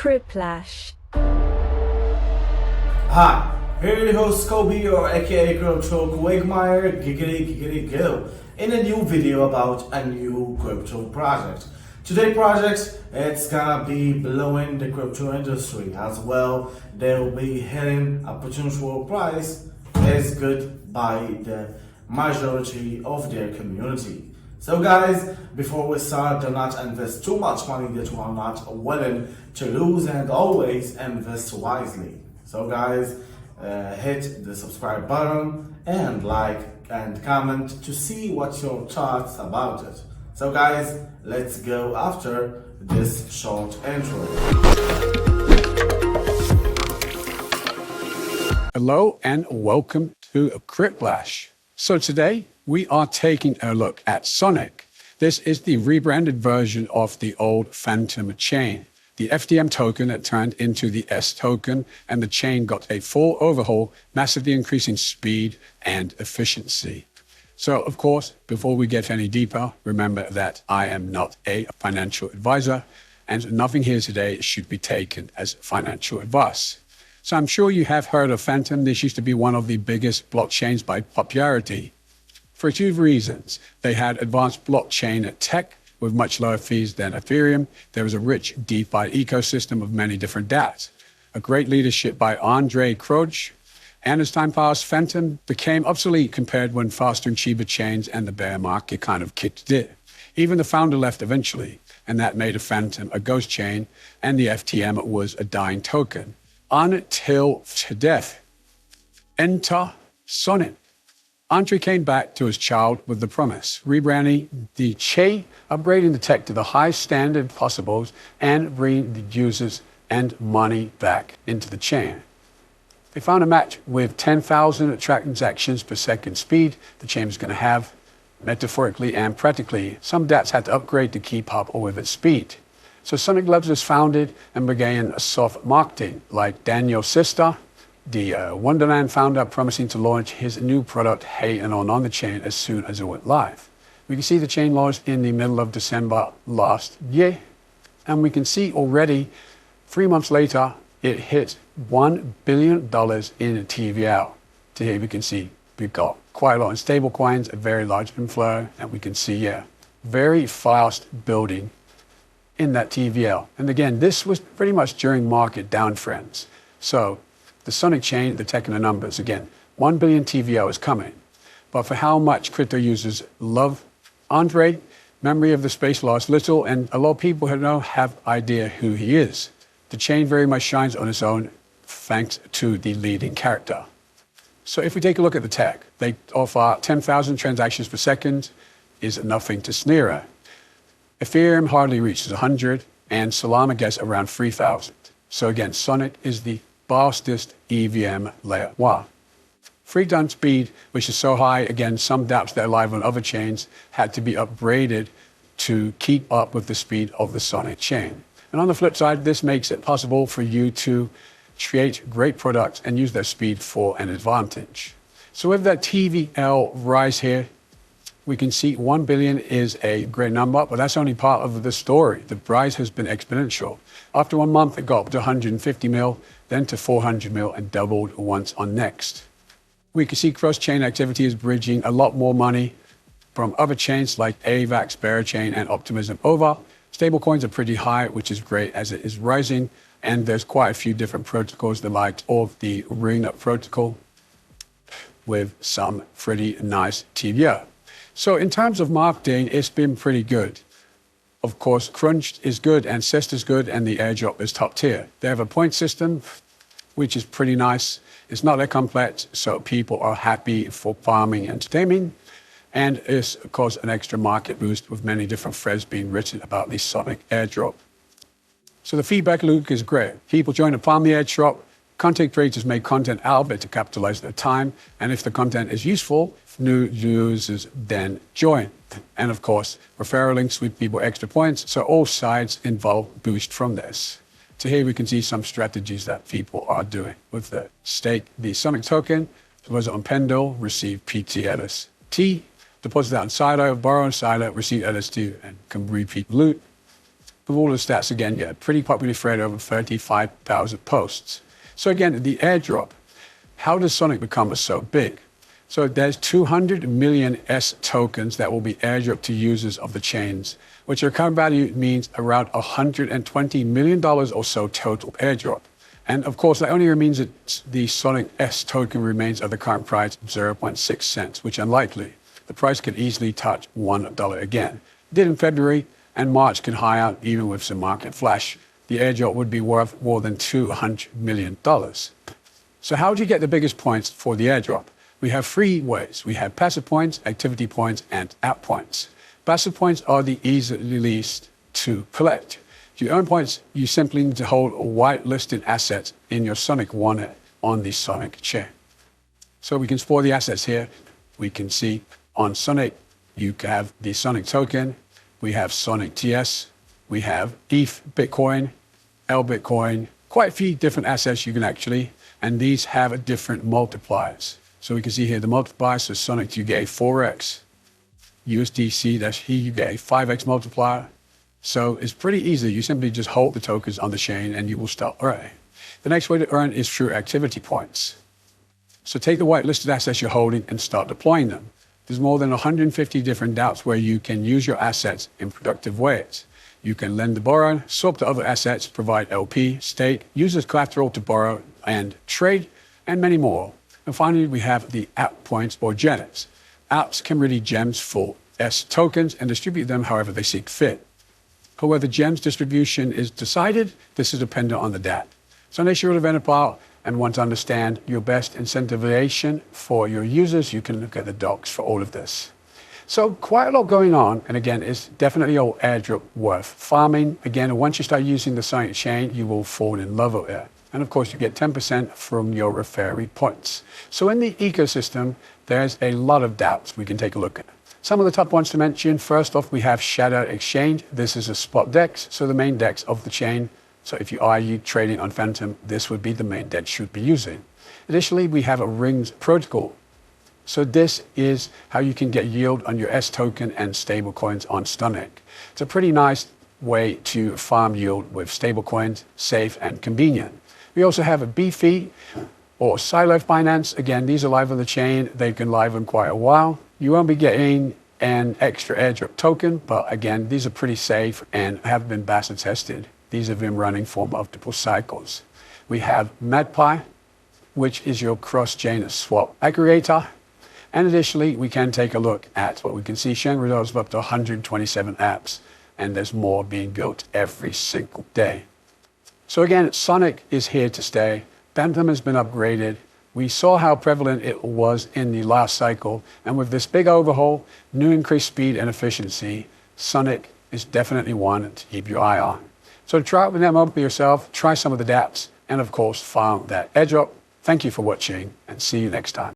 Criplash. Hi, here your host Kobe, or aka Crypto Quagmire, giggity go, in a new video about a new crypto project. Today project, it's gonna be blowing the crypto industry as well. They'll be hitting a potential price is good by the majority of their community. So guys, before we start, do not invest too much money that you are not willing to lose, and always invest wisely. So guys, hit the subscribe button and like and comment to see what your thoughts about it. So guys, let's go after this short intro. Hello and welcome to Criplash. So today we are taking a look at Sonic. This is the rebranded version of the old Phantom chain. The FDM token that turned into the S token, and the chain got a full overhaul, massively increasing speed and efficiency. So of course, before we get any deeper, remember that I am not a financial advisor, and nothing here today should be taken as financial advice. So I'm sure you have heard of Phantom. This used to be one of the biggest blockchains by popularity. For two reasons. They had advanced blockchain tech with much lower fees than Ethereum. There was a rich DeFi ecosystem of many different dApps. A great leadership by Andre Crouch. And as time passed, Phantom became obsolete compared when faster and cheaper chains and the bear market kind of kicked it. Even the founder left eventually, and that made a Phantom a ghost chain, and the FTM was a dying token. Until to death. Enter Sonic. Andre came back to his child with the promise, rebranding the chain, upgrading the tech to the highest standard possible, and bringing the users and money back into the chain. They found a match with 10,000 transactions per second speed the chain was going to have, metaphorically and practically. Some dApps had to upgrade to keep up with its speed. So Sonic Labs was founded and began soft marketing, like Daniel Sister, the Wonderland founder, promising to launch his new product, Hey and on the chain as soon as it went live. We can see the chain launched in the middle of December last year, and we can see already 3 months later, it hit $1 billion in TVL. So here we can see we've got quite a lot in stable coins, a very large inflow, and we can see, very fast building in that TVL. And again, this was pretty much during market downtrends. So the Sonic chain, the tech and the numbers, again, 1 billion TVL is coming. But for how much crypto users love Andre, memory of the space lost little, and a lot of people don't have idea who he is. The chain very much shines on its own thanks to the leading character. So if we take a look at the tech, they offer 10,000 transactions per second, is nothing to sneer at. Ethereum hardly reaches 100, and Solana gets around 3,000. So again, Sonic is the fastest EVM layer 1. Free down speed, which is so high, again, some dApps that are live on other chains had to be upgraded to keep up with the speed of the Sonic chain. And on the flip side, this makes it possible for you to create great products and use their speed for an advantage. So with that TVL rise here, we can see 1 billion is a great number, but that's only part of the story. The rise has been exponential. After 1 month, it got up to 150 mil, then to 400 mil, and doubled once on Next. We can see cross-chain activity is bridging a lot more money from other chains like AVAX, Berachain, and Optimism over. Stablecoins are pretty high, which is great as it is rising, and there's quite a few different protocols, the likes of the Ring protocol, with some pretty nice TVL. So in terms of marketing, it's been pretty good. Of course, Crunch is good, Ancestor is good, and the airdrop is top tier. They have a point system, which is pretty nice. It's not that complex, so people are happy for farming and entertainment. And it's, of course, an extra market boost with many different threads being written about the Sonic airdrop. So the feedback loop is great. People join the farm the airdrop. Content creators make content out of it to capitalize their time. And if the content is useful, new users then join. And of course, referral links with people extra points. So all sides involved boost from this. So here we can see some strategies that people are doing with the stake. The Sonic token was on Pendle, receive PTLST, deposit that on Silo, borrow on Silo, receive LS2, and can repeat loot. with all the stats again, yeah, pretty popularly thread over 35,000 posts. So again, the airdrop, how does Sonic become so big? So there's 200 million S tokens that will be airdropped to users of the chains, which their current value means around $120 million or so total airdrop. And of course, that only means that the Sonic S token remains at the current price of 0.6 cents, which is unlikely. The price could easily touch $1 again. It did in February, and March can high out even with some market flash. The airdrop would be worth more than $200 million. So how do you get the biggest points for the airdrop? We have three ways. We have passive points, activity points, and app points. Passive points are the easiest to collect. To earn points, you simply need to hold whitelisted assets in your Sonic wallet on the Sonic chain. So we can explore the assets here. We can see on Sonic, you have the Sonic token, we have Sonic TS, we have ETH Bitcoin, L Bitcoin, quite a few different assets you can actually, and these have different multipliers. So we can see here the multipliers. So Sonic, you get a 4x. USDC, you get a 5x multiplier. So it's pretty easy. You simply just hold the tokens on the chain and you will start earning. The next way to earn is through activity points. So take the whitelisted assets you're holding and start deploying them. There's more than 150 different DApps where you can use your assets in productive ways. You can lend to borrow, swap to other assets, provide LP, stake, use as collateral to borrow and trade, and many more. And finally, we have the app points or gems. Apps can ready gems for S tokens and distribute them however they see fit. However, gems distribution is decided. This is dependent on the DApp. So unless you're a developer and want to understand your best incentivization for your users, you can look at the docs for all of this. So quite a lot going on. And again, it's definitely all airdrop worth farming. Again, once you start using the Sonic chain, you will fall in love with it. And of course, you get 10% from your referee points. So in the ecosystem, there's a lot of DApps we can take a look at. Some of the top ones to mention, first off, we have Shadow Exchange. This is a spot DEX, so the main DEX of the chain. So if you are trading on Phantom, this would be the main DEX you should be using. Additionally, we have a Rings protocol. So this is how you can get yield on your S token and stablecoins on Sonic. It's a pretty nice way to farm yield with stablecoins, safe and convenient. We also have a Beefy or Silo Binance. Again, these are live on the chain. They've been live in quite a while. You won't be getting an extra airdrop token, but again, these are pretty safe and have been beta tested. These have been running for multiple cycles. We have MadPie, which is your cross-chain swap aggregator. And additionally, we can take a look at what we can see sharing results of up to 127 apps, and there's more being built every single day. So again, Sonic is here to stay. Phantom has been upgraded. We saw how prevalent it was in the last cycle, and with this big overhaul, new increased speed and efficiency, Sonic is definitely one to keep your eye on. So try it with them up for yourself, try some of the dApps, and of course, farm that airdrop. Thank you for watching, and see you next time.